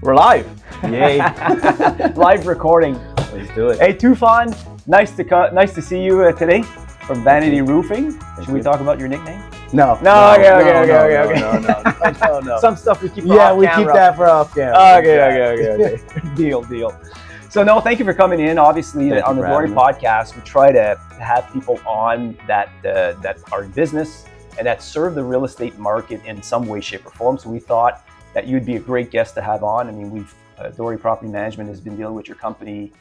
We're live. Yay. Live recording. Let's do it. Hey, Tufon, nice to see you today from Vanity Roofing. Should we talk about your nickname? No. No. Some stuff we keep for Yeah, off we camera. keep that for off camera. Okay. Deal. So no, thank you for coming in. Obviously, Thank on you the for DORE having me. Podcast, we try to have people on that are in business and that serve the real estate market in some way, shape, or form. So we thought that you'd be a great guest to have on. I mean, we've DORE Property Management has been dealing with your company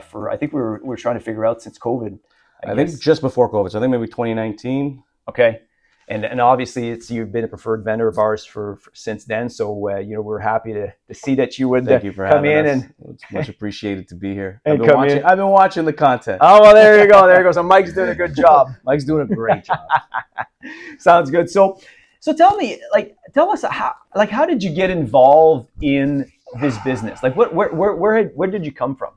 for, I think we were trying to figure out since COVID. I think just before COVID. So I think maybe 2019. Okay. And obviously you've been a preferred vendor of ours for since then. So, we're happy to see that you would Thank you for come having in. us. And It's much appreciated to be here. And I've been watching the content. Oh, well, there you go. So Mike's doing a good job. Mike's doing a great job. Sounds good. So tell me, tell us how did you get involved in this business? Like where did you come from?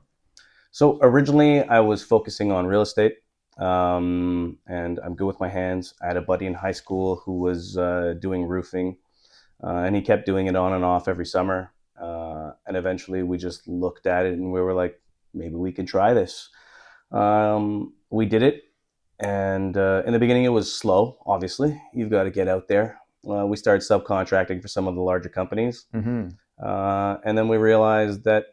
So originally I was focusing on real estate. And I'm good with my hands. I had a buddy in high school who was doing roofing, and he kept doing it on and off every summer. And eventually we just looked at it and we were like, maybe we could try this. We did it. And in the beginning it was slow, obviously. You've got to get out there. We started subcontracting for some of the larger companies. Mm-hmm. And then we realized that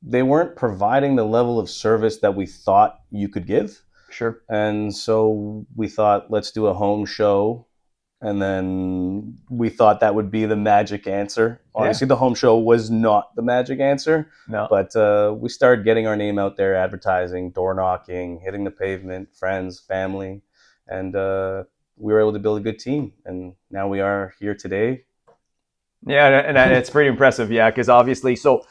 they weren't providing the level of service that we thought you could give. Sure. And so we thought, let's do a home show. And then we thought that would be the magic answer. Obviously, the home show was not the magic answer. No. But we started getting our name out there, advertising, door knocking, hitting the pavement, friends, family. And we were able to build a good team. And now we are here today. Yeah, and it's pretty impressive, yeah, because obviously, so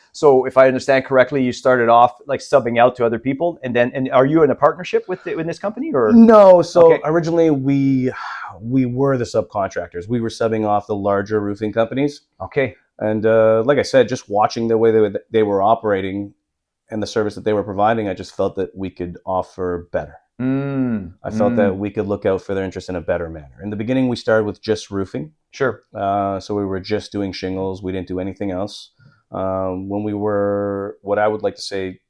if I understand correctly, you started off like subbing out to other people, and are you in a partnership with this company or? No, so Okay. originally we were the subcontractors. We were subbing off the larger roofing companies, Okay. and like I said, just watching the way they were operating and the service that they were providing, I just felt that we could offer better. I felt that we could look out for their interest in a better manner. In the beginning, we started with just roofing. Sure. So we were just doing shingles. We didn't do anything else. When we were, what I would like to say,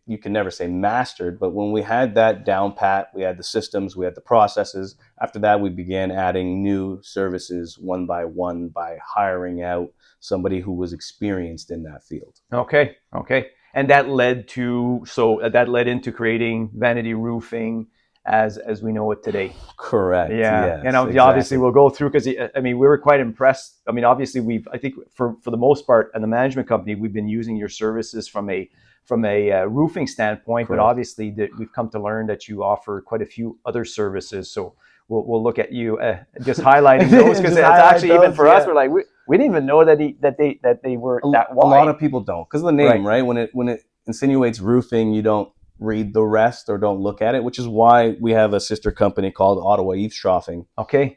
you can never say mastered, but when we had that down pat, we had the systems, we had the processes. After that, we began adding new services one by one by hiring out somebody who was experienced in that field. Okay. And that led into creating Vanity Roofing as we know it today. Correct. Yeah. Yes, And obviously we'll go through, because I mean, we were quite impressed. I mean, obviously I think for the most part in the management company, we've been using your services from a roofing standpoint. Correct. But obviously we've come to learn that you offer quite a few other services. So we'll look at you just highlighting those, because it's actually even for us, we're like, we didn't even know that they were that wide. A lot of people don't, because of the name, right? When it insinuates roofing, you don't read the rest or don't look at it, which is why we have a sister company called Ottawa Eavestroughing,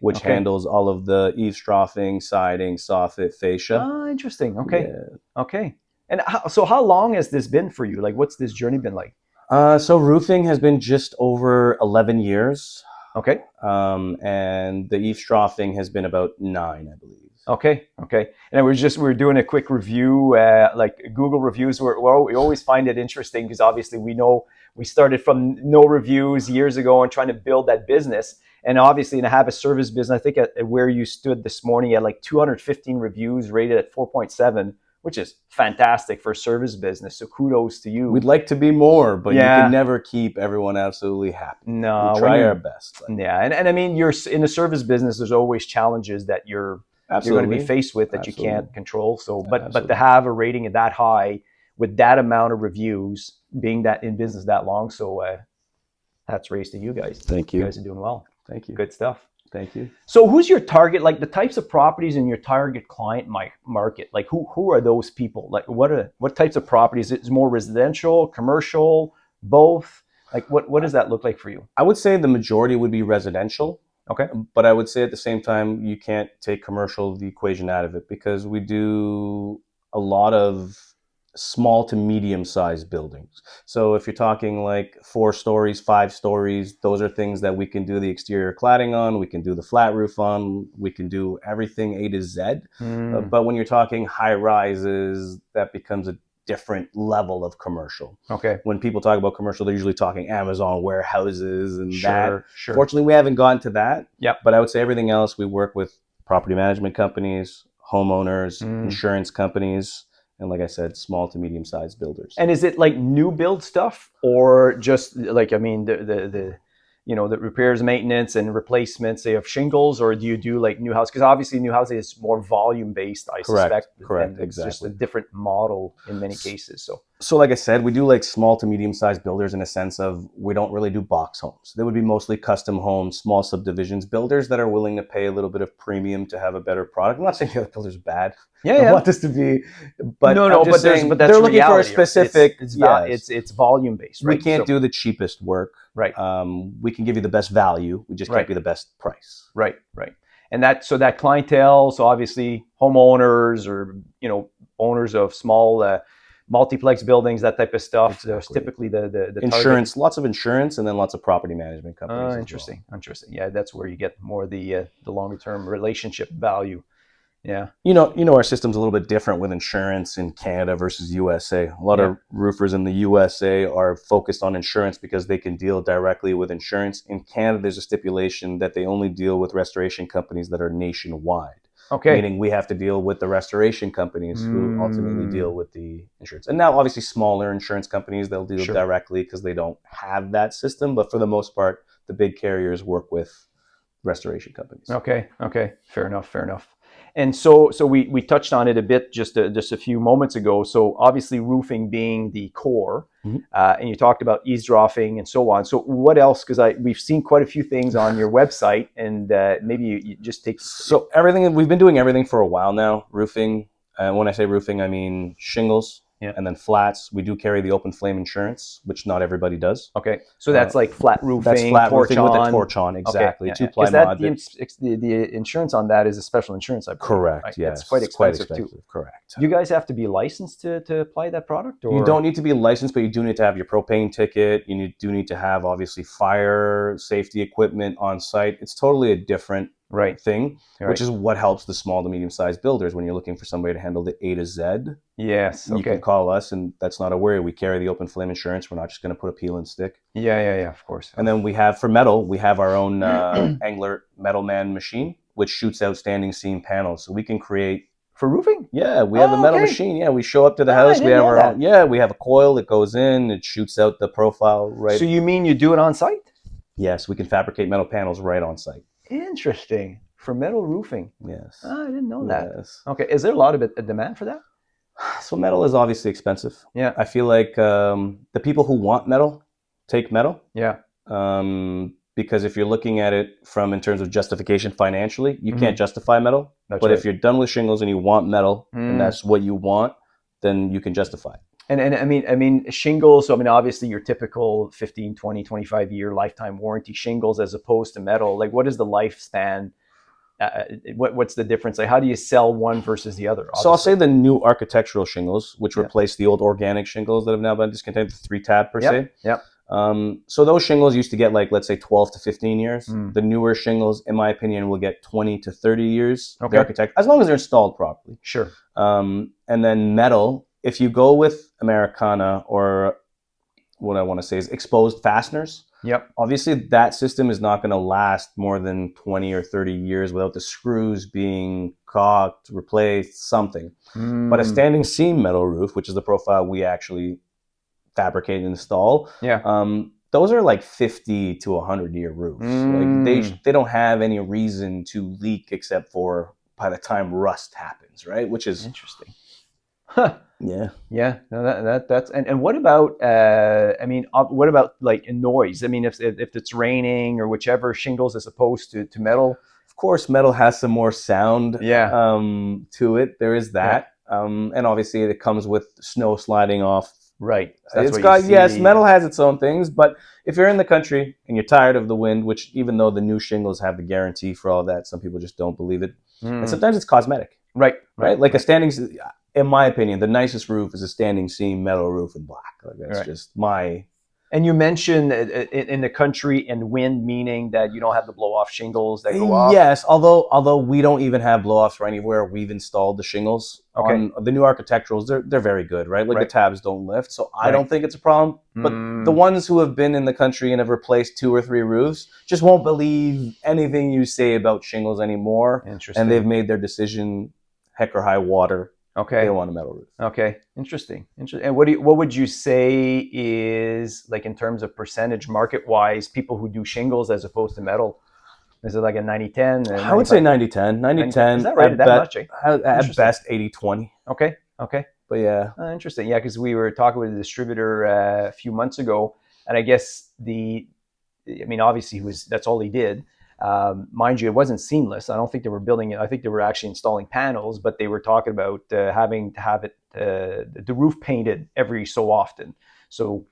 which handles all of the eavesdroughing, siding, soffit, fascia. Oh, interesting. Okay. Yeah. Okay. And how long has this been for you? Like, what's this journey been like? So roofing has been just over 11 years. Okay. And the eavesdroughing has been about 9, I believe. Okay. And we're doing a quick review, like Google reviews. We always find it interesting, because obviously we know we started from no reviews years ago and trying to build that business. And obviously to have a service business, I think at where you stood this morning at like 215 reviews, rated at 4.7, which is fantastic for a service business. So kudos to you. We'd like to be more, but you can never keep everyone absolutely happy. No, we try our best. Yeah, and I mean, you're in the service business. There's always challenges that you're going to be faced with that you can't control. So, but to have a rating that high with that amount of reviews, being that in business that long, so that's raised to you guys. Thank you. You guys are doing well. Thank you. Good stuff. Thank you. So who's your target, like the types of properties in your target client market? Like who are those people? Like what types of properties? Is it more residential, commercial, both? Like what does that look like for you? I would say the majority would be residential. Okay. But I would say at the same time, you can't take commercial, the equation out of it, because we do a lot of small to medium sized buildings. So if you're talking like 4 stories, 5 stories, those are things that we can do the exterior cladding on, we can do the flat roof on, we can do everything A to Z. But when you're talking high rises, that becomes a different level of commercial. Okay. When people talk about commercial, they're usually talking Amazon warehouses and that. Sure. Fortunately, we haven't gotten to that. Yep. But I would say everything else, we work with property management companies, homeowners, insurance companies, and like I said, small to medium sized builders. And is it like new build stuff, or just like, I mean, the the repairs, maintenance, and replacements, say, of shingles, or do you do like new house? Because obviously new housing is more volume based, I suspect. Correct, and it's exactly. just a different model in many cases. So like I said, we do like small to medium sized builders in a sense of we don't really do box homes. They would be mostly custom homes, small subdivisions, builders that are willing to pay a little bit of premium to have a better product. I'm not saying the other builders are bad. I want this to be, but no, but that's they're looking for a specific. It's volume based, right? We can't do the cheapest work, right? We can give you the best value. We just can't be the best price, right? And that clientele. So obviously, homeowners or owners of small multiplex buildings, that type of stuff. Exactly. There's typically the insurance, target. Lots of insurance, and then lots of property management companies. Interesting. Yeah, that's where you get more the longer term relationship value. Yeah. Our system's a little bit different with insurance in Canada versus USA. A lot of roofers in the USA are focused on insurance because they can deal directly with insurance. In Canada, there's a stipulation that they only deal with restoration companies that are nationwide. Okay. Meaning we have to deal with the restoration companies who ultimately deal with the insurance. And now, obviously, smaller insurance companies, they'll deal directly because they don't have that system. But for the most part, the big carriers work with restoration companies. Okay. Fair enough. And so we touched on it a bit just a few moments ago. So obviously roofing being the core, and you talked about eavesdropping and so on. So what else? Because we've seen quite a few things on your website, and maybe you just take. So everything, we've been doing everything for a while now. Roofing. When I say roofing, I mean shingles. Yeah. And then flats. We do carry the open flame insurance, which not everybody does. Okay. So that's like flat roofing. That's flat roofing with a torch on, exactly. Okay. 2-ply mod. The insurance on that is a special insurance, I believe. Correct, right? yes. It's quite expensive too. Correct. Do you guys have to be licensed to apply that product? Or? You don't need to be licensed, but you do need to have your propane ticket. You do need to have, obviously, fire safety equipment on site. It's totally a different thing, which is what helps the small to medium-sized builders when you're looking for somebody to handle the A to Z. Yes. Okay. You can call us, and that's not a worry. We carry the open flame insurance. We're not just going to put a peel and stick. Yeah, of course. And then we have, for metal, we have our own Angler Metal Man machine, which shoots out standing seam panels. So we can create... For roofing? Yeah, we have a metal machine. Yeah, we show up to the house. We have our own. Yeah, we have a coil that goes in. It shoots out the profile right. So you mean you do it on site? Yes, we can fabricate metal panels right on site. Interesting. For metal roofing? Yes. Oh, I didn't know that. Yes. Okay. Is there a lot of a demand for that? So metal is obviously expensive. Yeah. I feel like the people who want metal take metal. Yeah. Because if you're looking at it from in terms of justification financially, you can't justify metal. But if you're done with shingles and you want metal and that's what you want, then you can justify it. And I mean shingles, so I mean obviously your typical 15, 20, 25 year lifetime warranty shingles as opposed to metal. Like what is the lifespan? What's the difference? Like how do you sell one versus the other? Obviously. So I'll say the new architectural shingles, which replace the old organic shingles that have now been discontinued, the 3-tab per se. Yep. So those shingles used to get like, let's say 12 to 15 years. The newer shingles, in my opinion, will get 20 to 30 years. Okay. The architect, as long as they're installed properly. Sure. And then metal, if you go with Americana or what I want to say is exposed fasteners. Yep. Obviously, that system is not going to last more than 20 or 30 years without the screws being caulked, replaced, something. But a standing seam metal roof, which is the profile we actually fabricate and install, those are like 50 to 100-year roofs. Like they don't have any reason to leak except for by the time rust happens, right? Which is interesting. Huh. Yeah. No, that's and what about what about like noise? I mean, if it's raining or whichever, shingles as opposed to metal. Of course, metal has some more sound. To it. There is that, and obviously it comes with snow sliding off. Right. So it's got metal has its own things, but if you're in the country and you're tired of the wind, which even though the new shingles have the guarantee for all that, some people just don't believe it, and sometimes it's cosmetic. Right. Like a standing. in my opinion, the nicest roof is a standing seam metal roof in black. Like, that's just my. And you mentioned in the country and wind, meaning that you don't have the blow-off shingles that go off. Yes, although we don't even have blow-offs for anywhere we've installed the shingles. On the new architecturals, they're very good, right? Like the tabs don't lift, so I don't think it's a problem. But the ones who have been in the country and have replaced 2 or 3 roofs just won't believe anything you say about shingles anymore. Interesting. And they've made their decision, heck or high water. Okay. They don't want a metal roof. Okay. Interesting. And what would you say is, like, in terms of percentage market wise, people who do shingles as opposed to metal? Is it like a 90-10? I would say 90-10. 90-10. Is that right? That much? At best 80-20. Okay. But yeah. Interesting. Yeah, because we were talking with a distributor a few months ago, and I guess obviously that's all he did. Mind you, it wasn't seamless. I don't think they were building it. I think they were actually installing panels, but they were talking about having to have it the roof painted every so often. So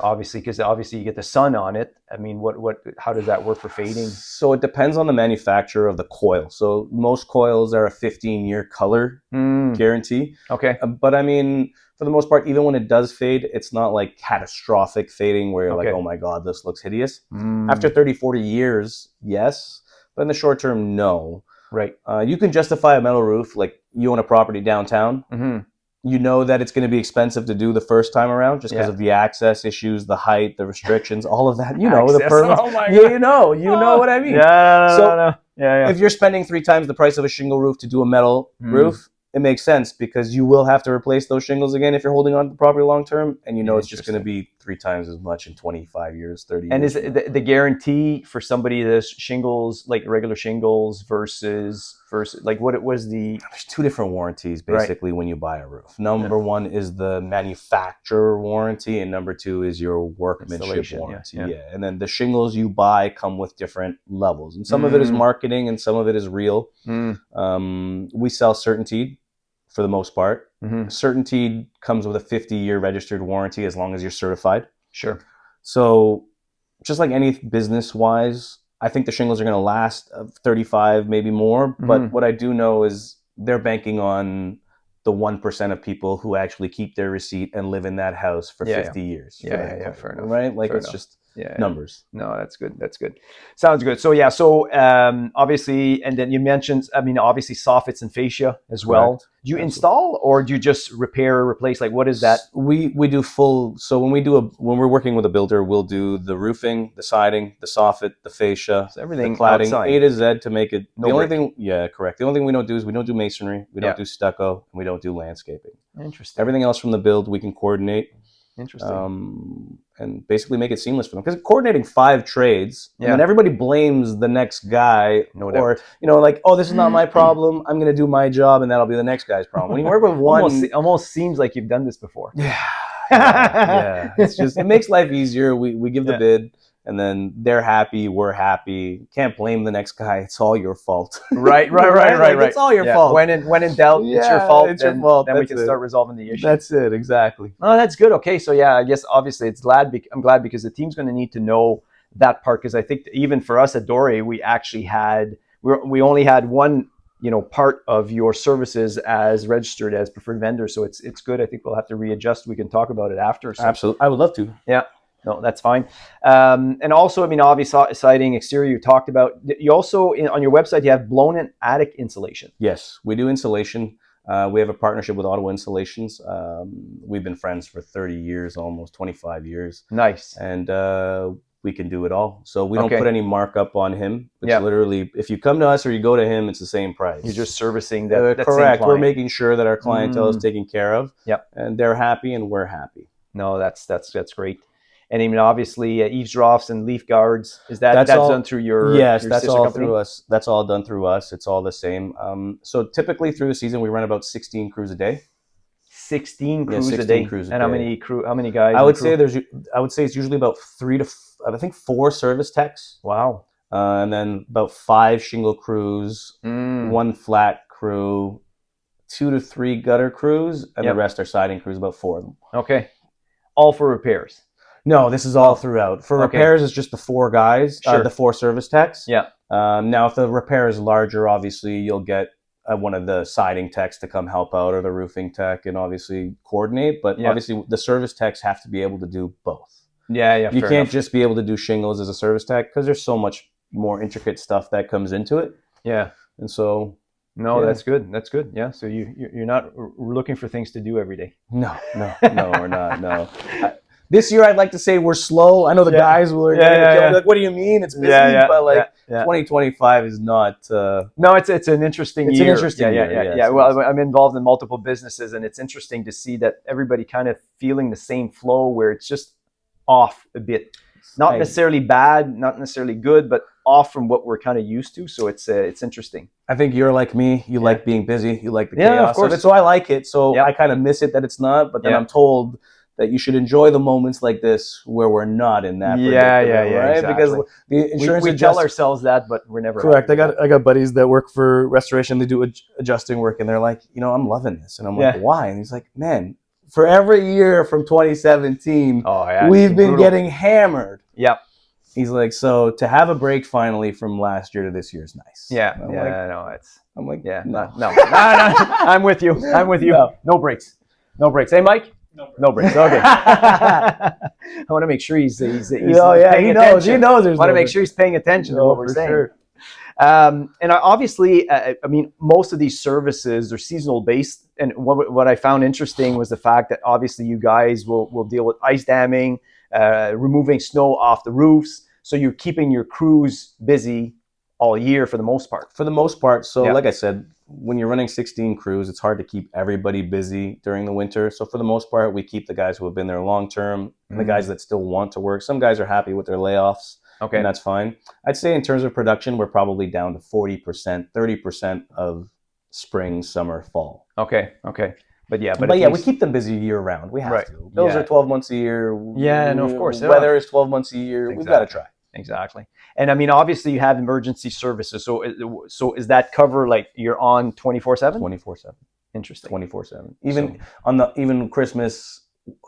obviously, because you get the sun on it. I mean, how does that work for fading? So it depends on the manufacturer of the coil. So most coils are a 15-year color guarantee. Okay. But I mean, for the most part, even when it does fade, it's not like catastrophic fading where you're like, oh my God, this looks hideous. After 30, 40 years, yes. But in the short term, no. Right. You can justify a metal roof, like you own a property downtown. You know that it's going to be expensive to do the first time around just because of the access issues, the height, the restrictions, all of that. You know, the permits. Oh my God. You know what I mean. Yeah. If you're spending 3 times the price of a shingle roof to do a metal roof, it makes sense because you will have to replace those shingles again if you're holding on to the property long term, and you know it's just going to be 3 times as much in 25 years, 30 years. And is it the guarantee for somebody that's shingles, like regular shingles versus like what it was the... There's 2 different warranties basically when you buy a roof. Number 1 is the manufacturer warranty, and number 2 is your workmanship warranty. Yeah. And then the shingles you buy come with different levels, and some of it is marketing and some of it is real. We sell Certainty. For the most part. Certainty comes with a 50-year registered warranty as long as you're certified. Sure. So just like any business-wise, I think the shingles are going to last 35, maybe more. But what I do know is they're banking on the 1% of people who actually keep their receipt and live in that house for 50 years. Yeah, fair enough. Right? Like fair it's enough. just numbers. No, that's good. Sounds good. So obviously, and then you mentioned, obviously soffits and fascia as well. Correct. Do you install or do you just repair or replace? Like, what is that? We do full. So when we're working with a builder, we'll do the roofing, the siding, the soffit, the fascia, everything, the cladding, outside. A to Z to make it. No the only brick. thing, correct. The only thing we don't do is we don't do masonry, we don't do stucco, and we don't do landscaping. Interesting. Everything else from the build we can coordinate. Interesting. And basically make it seamless for them. Because coordinating 5 trades, and then everybody blames the next guy, or like, oh, this is not my problem. I'm going to do my job, and that'll be the next guy's problem. When you work with one, almost seems like you've done this before. Yeah. It's just it makes life easier. We give the bid, and then they're happy, we're happy. Can't blame the next guy. It's all your fault. Right. It's all your fault. When in doubt, it's your fault. It's your fault. Then we can start resolving the issue. That's it, exactly. Oh, that's good. Okay, so I guess obviously I'm glad because the team's going to need to know that part, because I think even for us at Doré, we only had one part of your services as registered as preferred vendor. So it's good. I think we'll have to readjust. We can talk about it after. So. Absolutely. I would love to. Yeah. No, that's fine. And also, obviously siding, exterior, you talked about. You also, on your website, you have blown-in attic insulation. Yes, we do insulation. We have a partnership with Ottawa Installations. We've been friends for 30 years, almost 25 years. Nice. And we can do it all. So we don't put any markup on him. It's literally, if you come to us or you go to him, it's the same price. You're just servicing that correct. Same We're making sure that our clientele is taken care of. Yep. And they're happy and we're happy. No, that's great. And obviously, eavesdrops and leaf guards, that's all done through your that's all company? through us. That's all done through us. It's all the same. So typically through the season, we run about 16 crews a day. 16 crews a day. And how many guys? I would say it's usually about 4 service techs. Wow. And then about 5 shingle crews, 1 flat crew, 2 to 3 gutter crews, and the rest are siding crews, about 4 of them. Okay. All for repairs. No, this is all throughout. For repairs, it's just the 4 guys, the 4 service techs. Yeah. Now, if the repair is larger, obviously, you'll get one of the siding techs to come help out, or the roofing tech, and obviously coordinate. But obviously the service techs have to be able to do both. Yeah, you can't just be able to do shingles as a service tech, because there's so much more intricate stuff that comes into it. Yeah. And so no, that's good. That's good. Yeah. So you're not looking for things to do every day. No, we're not. No. This year, I'd like to say we're slow. I know the guys were like, "What do you mean? It's busy." But 2025 is not. No, it's an interesting year. It's an interesting year. Yeah. Well, I'm involved in multiple businesses, and it's interesting to see that everybody kind of feeling the same flow, where it's just off a bit. Not necessarily bad, not necessarily good, but off from what we're kind of used to. So it's interesting. I think you're like me. You like being busy. You like the chaos of course. of it. So I like it. So I kind of miss it that it's not. But then I'm told that you should enjoy the moments like this where we're not in that. Right? Exactly. Because the insurance we tell ourselves that, but we're never correct. I got buddies that work for restoration. They do adjusting work, and they're like, I'm loving this, and I'm like, why? And he's like, man, for every year from 2017, we've been getting hammered. Yep. He's like, so to have a break finally from last year to this year is nice. Yeah. I'm like, no. I'm with you. No breaks. Hey, Mike. No breaks. Okay. I want to make sure he's paying attention. He knows. I want to make sure he's paying attention to what we're saying. Sure. And obviously, I mean, most of these services are seasonal based. And what I found interesting was the fact that obviously you guys will deal with ice damming, removing snow off the roofs. So you're keeping your crews busy all year for the most part. So like I said, when you're running 16 crews, it's hard to keep everybody busy during the winter. So for the most part, we keep the guys who have been there long term and the guys that still want to work. Some guys are happy with their layoffs. Okay. And that's fine. I'd say in terms of production, we're probably down to 40%, 30% of spring, summer, fall. Okay. But we keep them busy year round. We have to. Those are 12 months a year. Yeah, no, of course. Weather is 12 months a year. Exactly. We've got to try. Exactly. And I mean, obviously you have emergency services. So is that cover like you're on 24/7? 24/7. Interesting. 24/7. Even Christmas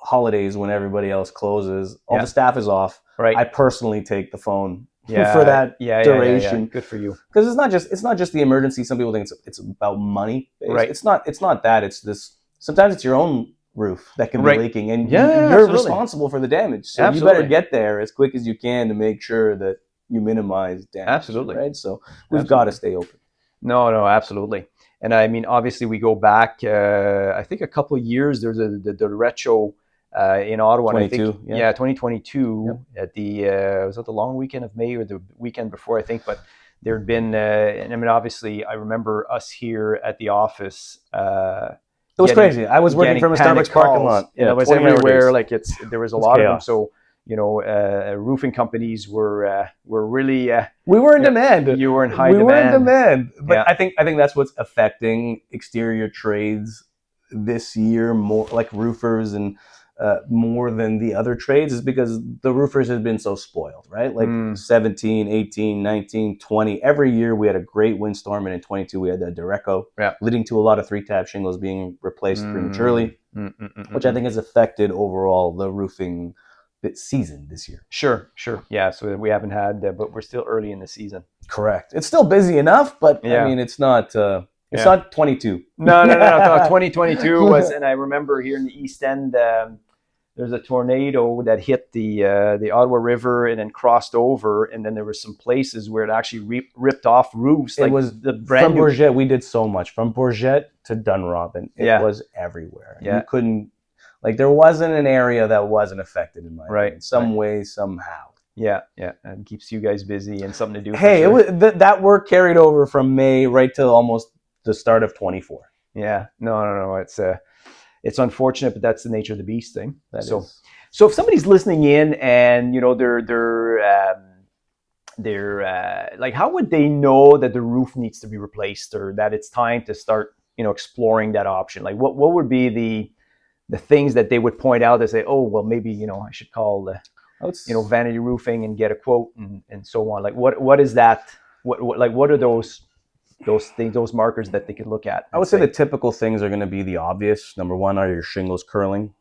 holidays when everybody else closes, all the staff is off. Right. I personally take the phone for that duration. Yeah. Good for you. Because it's not just the emergency. Some people think it's about money. Right. It's not that. It's this. Sometimes it's your own roof that can be leaking, and you're responsible for the damage. So you better get there as quick as you can to make sure that you minimize damage. Absolutely. Right. So we've got to stay open. No, absolutely. And I mean, obviously, we go back. I think a couple of years. There's the retro in Ottawa. 2022 at the was that the long weekend of May or the weekend before? I think, but there had been. And I mean, obviously, I remember us here at the office. It was crazy. I was working from a Starbucks parking lot. Yeah, it was everywhere. Like there was a lot of them. So roofing companies were really. We were in demand. You were in high demand. We were in demand. But I think that's what's affecting exterior trades this year more, like roofers and more than the other trades, is because the roofers have been so spoiled, right? Like 17, 18, 19, 20. Every year we had a great windstorm, and in 22 we had the Doré, leading to a lot of 3-tab shingles being replaced prematurely, which I think has affected overall the roofing season this year. Sure. Yeah, so we haven't had, but we're still early in the season. Correct. It's still busy enough, but I mean, it's not... It's not 22. No. 2022 was, and I remember here in the East End, there's a tornado that hit the Ottawa River and then crossed over, and then there were some places where it actually ripped off roofs. It was the brand from Bourget. We did so much from Bourget to Dunrobin. It was everywhere. Yeah. You couldn't, like, there wasn't an area that wasn't affected in my opinion, some way, somehow. Yeah, and keeps you guys busy and something to do. Hey, it was, that work carried over from May right to almost the start of 24. Yeah, no. It's unfortunate, but that's the nature of the beast thing. So if somebody's listening in and they're like, how would they know that the roof needs to be replaced or that it's time to start exploring that option? Like what would be the things that they would point out and say, oh well, maybe I should call Vanity Roofing and get a quote and so on. Like what is that? What are those things, those markers that they could look at? I would say the typical things are going to be the obvious. Number one, are your shingles curling?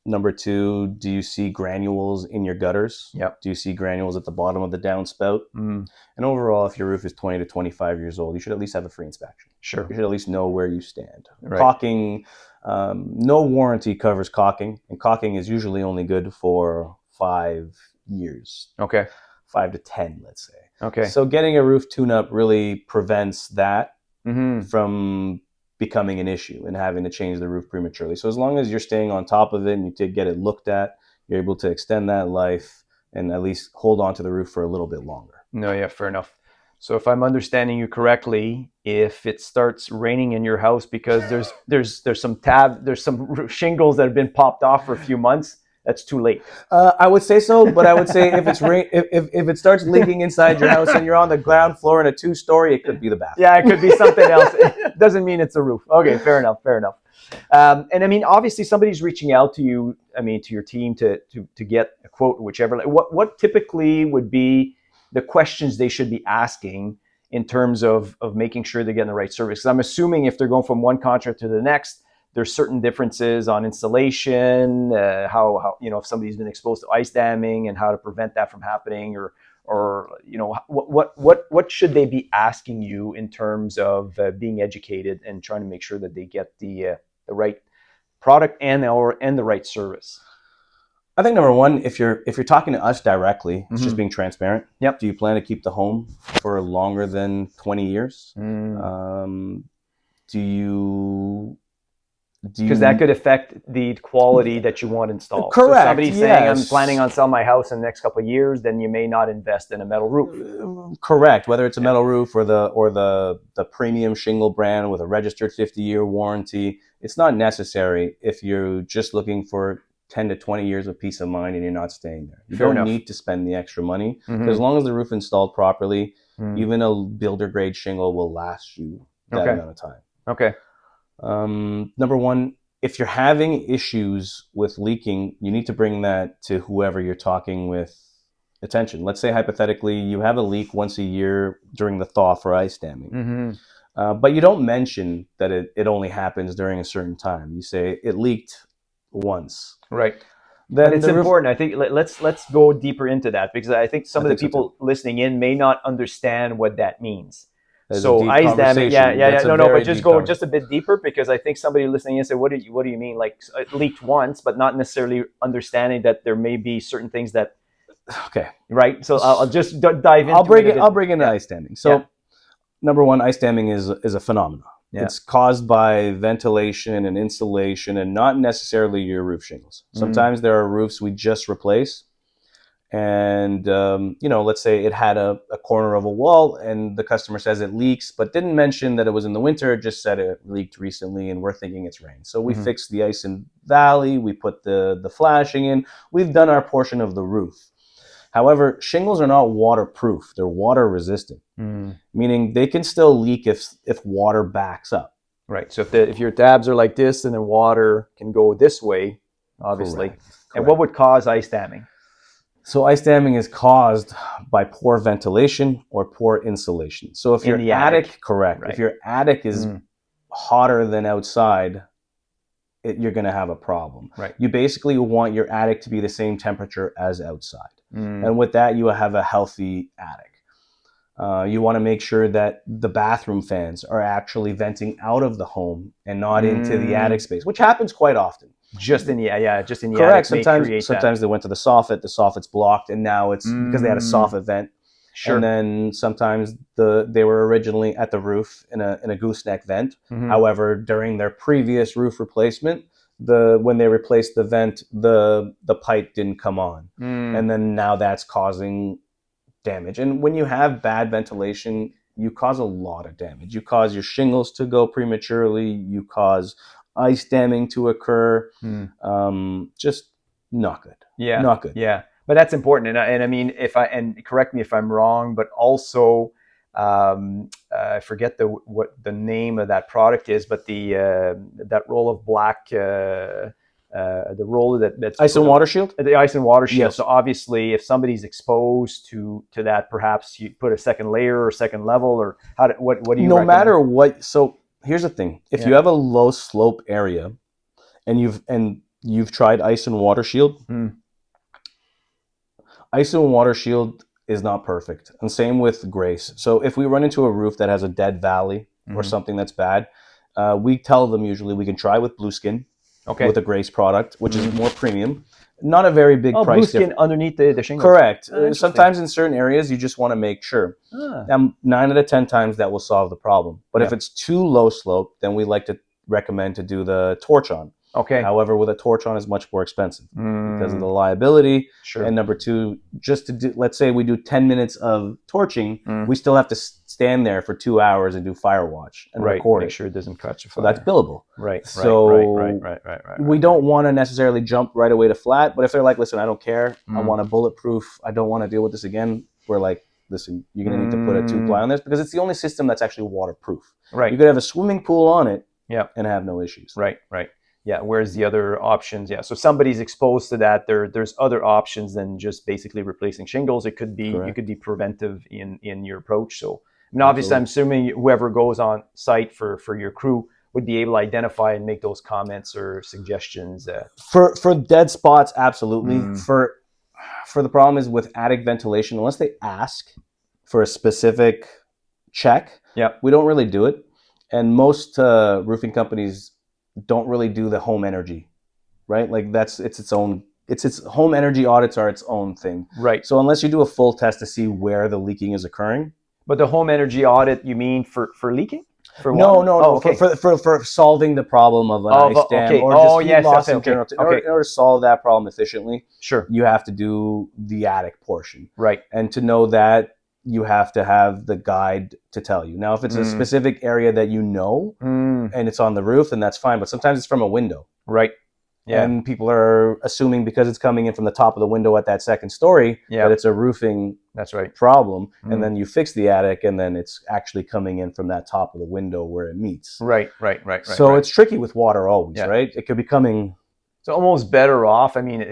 Number two, do you see granules in your gutters? Yep. Do you see granules at the bottom of the downspout? Mm. And overall, if your roof is 20 to 25 years old, you should at least have a free inspection. Sure. You should at least know where you stand. Right. Caulking, no warranty covers caulking, and caulking is usually only good for 5 years. Okay. 5 to 10, let's say. Okay. So getting a roof tune-up really prevents that Mm-hmm. from becoming an issue and having to change the roof prematurely. So as long as you're staying on top of it and you get it looked at, you're able to extend that life and at least hold on to the roof for a little bit longer. No, yeah, fair enough. So if I'm understanding you correctly, if it starts raining in your house because there's some shingles that have been popped off for a few months, that's too late. I would say so, but I would say if it's if it starts leaking inside your house and you're on the ground floor in a 2-story, it could be the bathroom. Yeah, it could be something else. It doesn't mean it's a roof. Okay, fair enough. And I mean, obviously, somebody's reaching out to you. I mean, to your team to get a quote, whichever. What typically would be the questions they should be asking in terms of making sure they're getting the right service? Because I'm assuming if they're going from one contract to the next, there's certain differences on installation, how if somebody's been exposed to ice damming and how to prevent that from happening, or what should they be asking you in terms of being educated and trying to make sure that they get the right product and the right service? I think number one, if you're talking to us directly, it's just being transparent. Yep. Do you plan to keep the home for longer than 20 years? Because that could affect the quality that you want installed. Correct. So if somebody's saying, I'm planning on selling my house in the next couple of years, then you may not invest in a metal roof. Correct. Whether it's a metal roof or the premium shingle brand with a registered 50-year warranty, it's not necessary if you're just looking for 10 to 20 years of peace of mind and you're not staying there. You don't need to spend the extra money. As long as the roof installed properly, even a builder grade shingle will last you that amount of time. Okay. Number one, if you're having issues with leaking, you need to bring that to whoever you're talking with attention. Let's say hypothetically you have a leak once a year during the thaw for ice damming. But you don't mention that it only happens during a certain time. You say it leaked once. Right. Then but it's important. I think let's go deeper into that, because I think some of the people listening in may not understand what that means. So ice damming, but just go just a bit deeper, because I think somebody listening in say, what do you mean? Like, it leaked once, but not necessarily understanding that there may be certain things that. Okay. Right. So I'll just dive into. I'll bring in ice damming. So number one, ice damming is a phenomenon. Yeah. It's caused by ventilation and insulation, and not necessarily your roof shingles. Sometimes there are roofs we just replace. And, let's say it had a corner of a wall and the customer says it leaks, but didn't mention that it was in the winter, just said it leaked recently and we're thinking it's rain. So we fixed the ice and valley, we put the flashing in, we've done our portion of the roof. However, shingles are not waterproof, they're water resistant, meaning they can still leak if water backs up. Right, so if your tabs are like this, then the water can go this way, obviously. Correct. And what would cause ice damming? So ice damming is caused by poor ventilation or poor insulation. So if your attic, correct, if your attic is hotter than outside, you're going to have a problem. Right. You basically want your attic to be the same temperature as outside. And with that, you have a healthy attic. You want to make sure that the bathroom fans are actually venting out of the home and not into the attic space, which happens quite often. Just in the correct. Attic. Sometimes they went to the soffit. The soffit's blocked, and now it's because they had a soffit vent. Sure. And then sometimes they were originally at the roof in a gooseneck vent. However, during their previous roof replacement, when they replaced the vent, the pipe didn't come on, and then now that's causing damage. And when you have bad ventilation, you cause a lot of damage. You cause your shingles to go prematurely. You cause ice damming to occur. Just not good. Yeah, not good. Yeah, but that's important. And I mean, and correct me if I'm wrong, but also I forget what the name of that product is, but that roll of black. The roll that's ice and water shield. The ice and water shield. Yes. So obviously, if somebody's exposed to that, perhaps you put a second layer or second level, or what do you? No matter what. So here's the thing: if you have a low slope area, and You've tried ice and water shield. Ice and water shield is not perfect. And same with Grace. So if we run into a roof that has a dead valley or something that's bad, we tell them usually we can try with Blue Skin with a Grace product, which is more premium. Not a very big price Blue Skin difference. underneath the shingles. Correct. Sometimes in certain areas, you just want to make sure. 9 out of 10 times that will solve the problem. But if it's too low slope, then we like to recommend to do the torch on. Okay. However, with a torch on is much more expensive because of the liability. Sure. And number two, just to do, let's say we do 10 minutes of torching, we still have to stand there for 2 hours and do fire watch and record Make it. sure it doesn't catch a fire. So that's billable. Right. So we don't want to necessarily jump right away to flat, but if they're like, listen, I don't care, I want a bulletproof, I don't want to deal with this again, we're like, listen, you're going to need to put a 2-ply on this because it's the only system that's actually waterproof. Right. You could have a swimming pool on it and have no issues. Right. Yeah, whereas the other options, so somebody's exposed to that. There's other options than just basically replacing shingles. It could be you could be preventive in your approach. So, I mean, obviously, I'm assuming whoever goes on site for your crew would be able to identify and make those comments or suggestions. For dead spots, absolutely. For the problem is with attic ventilation, unless they ask for a specific check, we don't really do it. And most roofing companies don't really do the home energy, right? Like its home energy audits are its own thing. Right. So unless you do a full test to see where the leaking is occurring. But the home energy audit, you mean for leaking? No. Okay. For solving the problem of an ice dam or just heat loss in general. In order to solve that problem efficiently, you have to do the attic portion. Right. And to know that, you have to have the guide to tell you. Now, if it's a specific area that you know and it's on the roof, then that's fine. But sometimes it's from a window. Right. Yeah. And people are assuming because it's coming in from the top of the window at that second story that it's a roofing problem. And then you fix the attic and then it's actually coming in from that top of the window where it meets. Right. So it's tricky with water always, right? It could be coming. It's almost better off. I mean,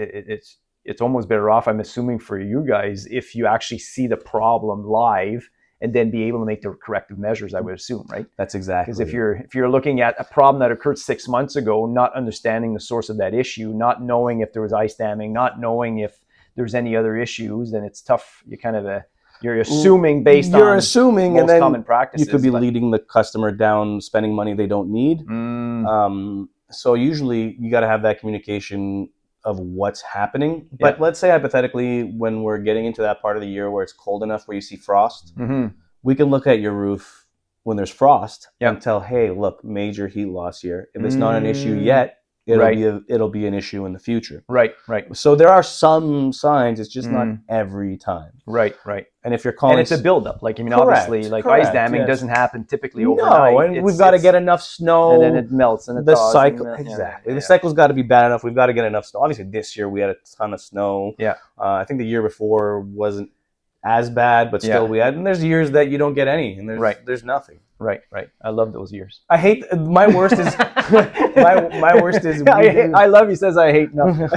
it's almost better off, I'm assuming, for you guys if you actually see the problem live and then be able to make the corrective measures, I would assume, right? That's exactly. Because if you're looking at a problem that occurred 6 months ago, not understanding the source of that issue, not knowing if there was ice damming, not knowing if there's any other issues, then it's tough. You kind of you're assuming based on most and then common practices. You could be leading the customer down spending money they don't need. So usually you got to have that communication of what's happening. But let's say hypothetically, when we're getting into that part of the year where it's cold enough where you see frost, we can look at your roof when there's frost and tell, hey, look, major heat loss here. If it's not an issue yet, it'll be an issue in the future. Right. So there are some signs. It's just not every time. Right. And if you're calling, and it's a buildup. Like, I mean, obviously, like ice damming doesn't happen typically overnight. No, and we've got to get enough snow, and then it melts, and it the cycle the cycle's got to be bad enough. We've got to get enough snow. Obviously, this year we had a ton of snow. I think the year before wasn't as bad, but still we had. And there's years that you don't get any, and there's nothing. Right. I love those years. I hate my worst is my worst is I love. He says I hate nothing.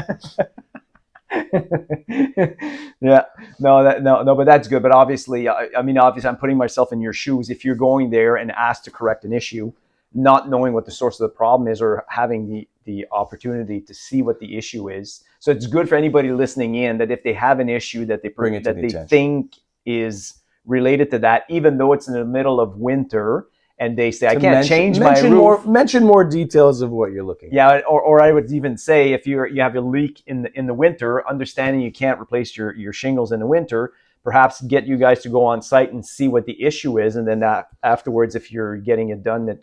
No, but that's good. But obviously, obviously, I'm putting myself in your shoes. If you're going there and asked to correct an issue, not knowing what the source of the problem is, or having the opportunity to see what the issue is, so it's good for anybody listening in that if they have an issue that they think is related to that, even though it's in the middle of winter. And they say, I can't change my roof. Mention more details of what you're looking at. Yeah, or I would even say if you have a leak in the winter, understanding you can't replace your shingles in the winter, perhaps get you guys to go on site and see what the issue is. And then afterwards, if you're getting it done, you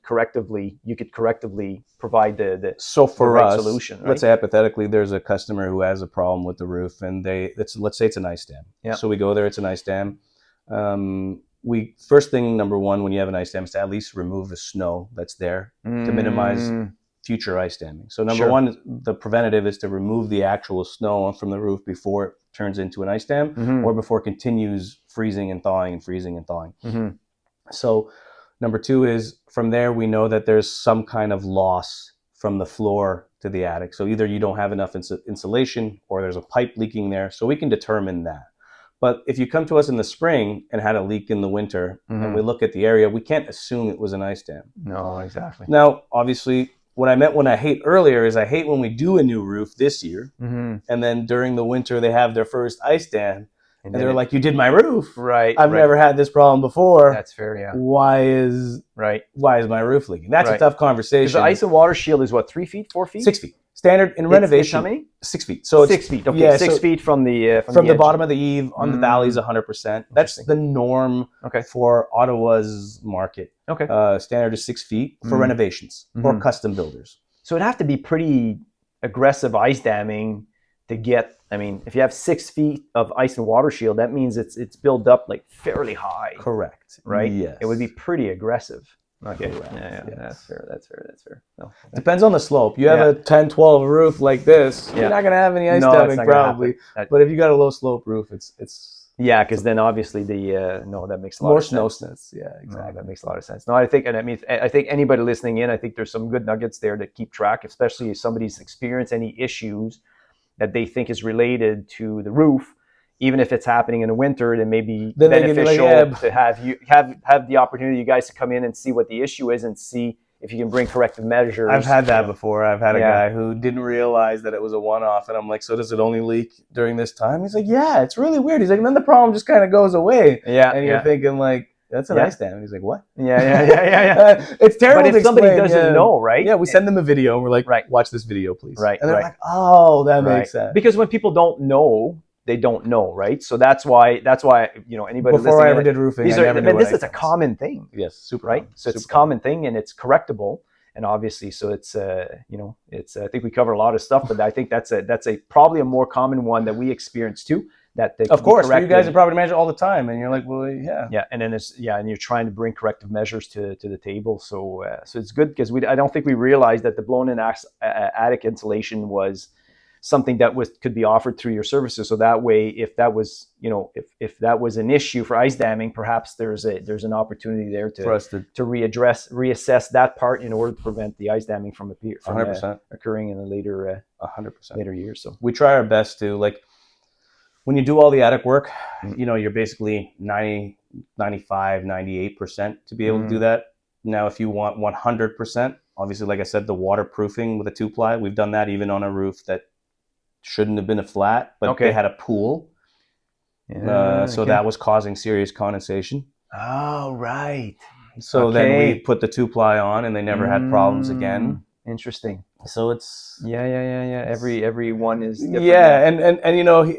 could correctively provide the solution. Right? Let's say hypothetically, there's a customer who has a problem with the roof and let's say it's an ice dam. Yeah. So we go there, it's an ice dam. First thing, number one, when you have an ice dam is to at least remove the snow that's there to minimize future ice damming. So number one, the preventative is to remove the actual snow from the roof before it turns into an ice dam or before it continues freezing and thawing and freezing and thawing. So number two is from there, we know that there's some kind of loss from the floor to the attic. So either you don't have enough insulation or there's a pipe leaking there. So we can determine that. But if you come to us in the spring and had a leak in the winter and we look at the area, we can't assume it was an ice dam. No, exactly. Now, obviously, what I meant when I hate earlier is I hate when we do a new roof this year, Mm-hmm. and then during the winter they have their first ice dam, and they're then like, "You did my roof. right. I've right. never had this problem before. That's fair. Yeah. Why is Right. my roof leaking?" That's a Right. tough Because conversation. the ice and water shield is what, 3 feet, 4 feet? 6 feet standard in renovation. How many? 6 feet. So it's 6 feet. Okay, yeah, 6 so feet from the the edge. bottom of the eave on the valley is 100%. That's Interesting. the norm Okay. for Ottawa's market. Okay. Standard is 6 feet for Mm. renovations or custom builders. So it'd have to be pretty aggressive ice damming to get. I mean, if you have 6 feet of ice and water shield, that means it's built up like fairly high, Correct. right? Yes. It would be pretty aggressive. Okay. Correct. Yeah. Yes. That's fair. That's fair. No. Depends on the slope. You have Yeah. a 10, 12 roof like this, Yeah. you're not going to have any ice No, it's damming not gonna probably. happen. That- But if you got a low slope roof, it's Yeah, because then obviously that makes a lot more of snow sense. snits. Yeah, No, exactly. that makes a lot of sense. No, I think anybody listening in, I think there's some good nuggets there to keep track, especially if somebody's experienced any issues that they think is related to the roof, even if it's happening in the winter, then maybe Then they can be like, beneficial yeah. to have the opportunity, you guys, to come in and see what the issue is and see if you can bring corrective measures. I've had that before. I've had a Yeah. guy who didn't realize that it was a one-off, and I'm like, "So does it only leak during this time?" He's like, "Yeah, it's really weird." He's like, "And then the problem just kind of goes away." Yeah, And you're yeah. thinking like, "That's an Yeah. ice dam." And he's like, "What?" Yeah. It's terrible. But to if somebody explain, doesn't yeah. know, right? Yeah, we send them a video, and we're like, Right. "Watch this video, please." Right, And they're right. like, "Oh, that Right. makes sense." Because when people don't know, they don't know, right? So that's why anybody Before listening I ever in, did roofing, these I are, never I knew mean, what this ice is a dam was. common thing, Yes, super right? common, So it's a super common thing and it's correctable, and obviously, so it's I think we cover a lot of stuff, but I think that's probably a more common one that we experience too. That Of course, you guys are property manager all the time, and you're like, "Well, yeah." Yeah, and then and you're trying to bring corrective measures to the table. So it's good because I don't think we realized that the blown-in attic insulation was something that could be offered through your services. So that way, if that was if that was an issue for ice damming, perhaps there's an opportunity there For us to reassess that part in order to prevent the ice damming from 100%, occurring in the later 100%. later years. So We try our best to, like, when you do all the attic work, Mm. you're basically 90, 95, 98% to be able to do that. Now, if you want 100%, obviously, like I said, the waterproofing with a 2-ply, we've done that even on a roof that shouldn't have been a flat, but Okay. they had a pool. So okay. that was causing serious condensation. Oh, right. So then Okay. we put the 2-ply on, and they never had problems again. Interesting. So it's Yeah. Every one is different. yeah, and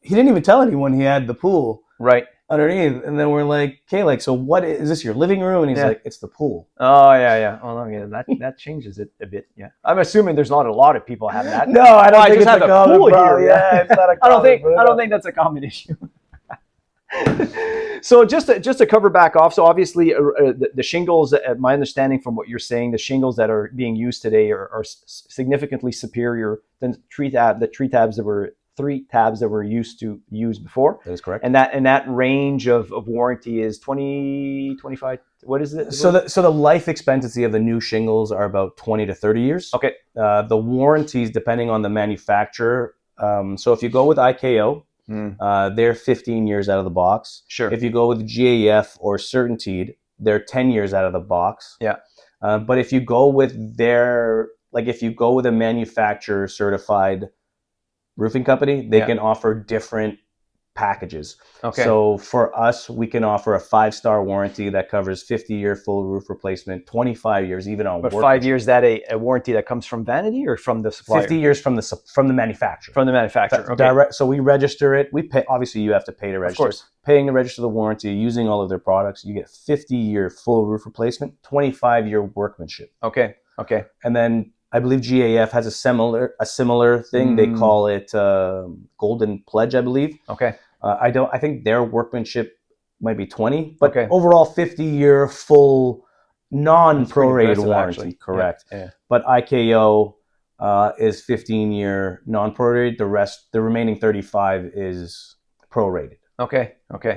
he didn't even tell anyone he had the pool Right. underneath, and then we're like, "Okay, like, so what is this, your living room?" And he's Yeah. like, "It's the pool." Oh yeah. Oh okay. That changes it a bit. Yeah. I'm assuming there's not a lot of people have that. No, I don't I think just it's have a a common pool problem. here. Yeah, it's not a I don't common think that's a common issue. So just to cover back off, so obviously the shingles, my understanding from what you're saying, the shingles that are being used today are significantly superior than the tree tabs that were used to use before. That is correct. And that range of warranty is 20, 25. What is it? So the life expectancy of the new shingles are about 20 to 30 years. Okay. The warranties, depending on the manufacturer. So if you go with IKO, they're 15 years out of the box. Sure. If you go with GAF or Certainteed, they're 10 years out of the box. Yeah. But if you go with a manufacturer certified roofing company, they can offer different packages. Okay. So for us, we can offer a 5-star warranty that covers 50-year full roof replacement, 25 years even on But work. 5 years, that a warranty that comes from Vanity or from the supplier? 50 years from the manufacturer. From the manufacturer. Okay. Direct. So we register it. We pay. Obviously, you have to pay to register. Of course. Paying to register the warranty, using all of their products, you get 50-year full roof replacement, 25-year workmanship. Okay. And then I believe GAF has a similar thing. They call it Golden Pledge, I believe. Okay. I think their workmanship might be 20, but Okay. overall 50-year full non-prorated aggressive, warranty. actually. Correct. Yeah. But IKO is 15-year non-prorated. The remaining 35 is prorated. Okay.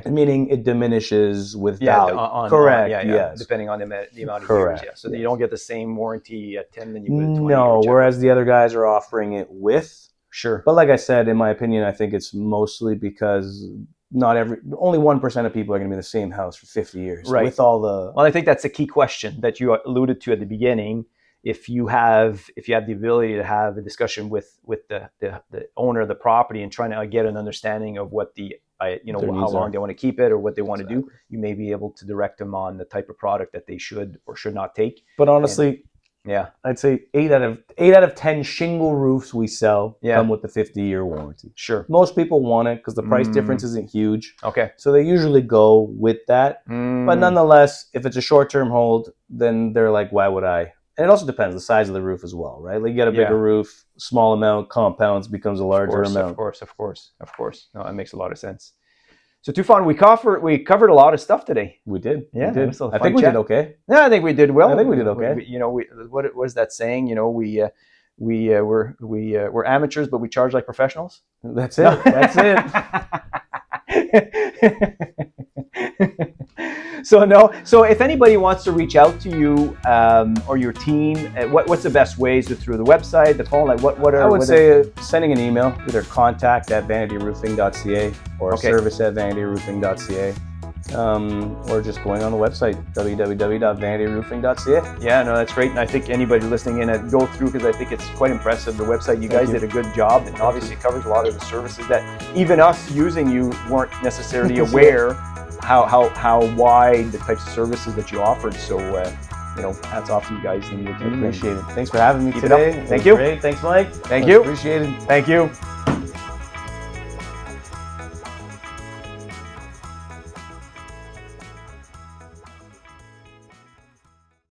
Meaning it diminishes with Yeah. value. Correct. Yeah. Yes. Depending on the amount of Correct. years. Yeah. So you don't get the same warranty at 10 than you would at 20. No, or whichever. whereas the other guys are offering it with. Sure. But like I said, in my opinion, I think it's mostly because only 1% of people are going to be in the same house for 50 years. Right. With all the... Well, I think that's a key question that you alluded to at the beginning. if you have the ability to have a discussion with the owner of the property and trying to get an understanding of what how long they want to keep it or what they want to do, you may be able to direct them on the type of product that they should or should not take. But honestly, yeah, I'd say 8 out of 10 shingle roofs we sell come with the 50-year warranty. Sure. Most people want it because the price difference isn't huge. Okay. So they usually go with that. But nonetheless, if it's a short-term hold, then they're like, why would I? And it also depends the size of the roof as well, right? Like you get a bigger roof, small amount, compounds becomes a larger amount. Of course. No, that makes a lot of sense. So Tufon, we covered a lot of stuff today. We did. Yeah, we did. I think we did okay. Yeah, I think we did well. I think we did okay. What was that saying? We're amateurs, but we charge like professionals. That's it. No. That's it. So if anybody wants to reach out to you or your team, what's the best ways? Through the website, the phone? Like I would say sending an email, either contact@vanityroofing.ca or service@vanityroofing.ca. Or just going on the website, www.vanityroofing.ca. Yeah, no, that's great. And I think anybody listening in, go through because I think it's quite impressive. The website, you guys did a good job, and obviously it covers a lot of the services that even us using you weren't necessarily aware how wide the types of services that you offered. So, hats off to you guys and your team. I appreciate it. Thanks for having me today. Thank you. Great. Thanks, Mike. Thank you. Appreciate it. Thank you.